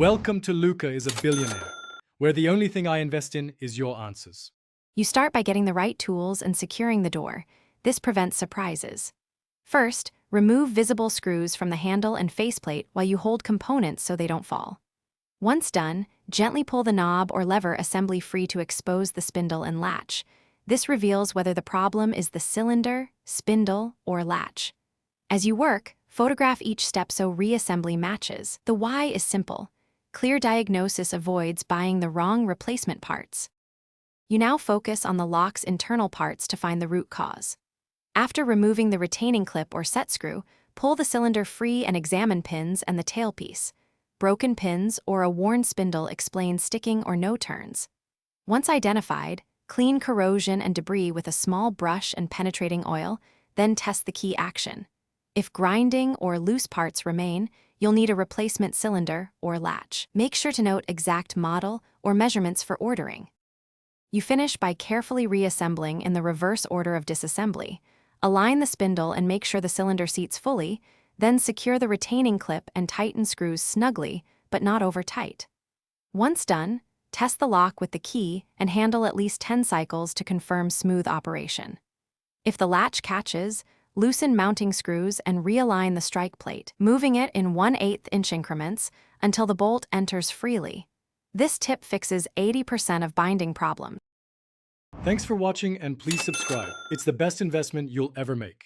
Welcome to Luca is a Billionaire, where the only thing I invest in is your answers. You start by getting the right tools and securing the door. This prevents surprises. First, remove visible screws from the handle and faceplate while you hold components so they don't fall. Once done, gently pull the knob or lever assembly free to expose the spindle and latch. This reveals whether the problem is the cylinder, spindle, or latch. As you work, photograph each step so reassembly matches. The why is simple. Clear diagnosis avoids buying the wrong replacement parts. You now focus on the lock's internal parts to find the root cause. After removing the retaining clip or set screw, pull the cylinder free and examine pins and the tailpiece. Broken pins or a worn spindle explain sticking or no turns. Once identified, clean corrosion and debris with a small brush and penetrating oil, then test the key action. If grinding or loose parts remain, you'll need a replacement cylinder or latch. Make sure to note exact model or measurements for ordering. You finish by carefully reassembling in the reverse order of disassembly. Align the spindle and make sure the cylinder seats fully, then secure the retaining clip and tighten screws snugly, but not over tight. Once done, test the lock with the key and handle at least 10 cycles to confirm smooth operation. If the latch catches, loosen mounting screws and realign the strike plate, moving it in 1/8 inch increments until the bolt enters freely. This tip fixes 80% of binding problems. Thanks for watching and please subscribe. It's the best investment you'll ever make.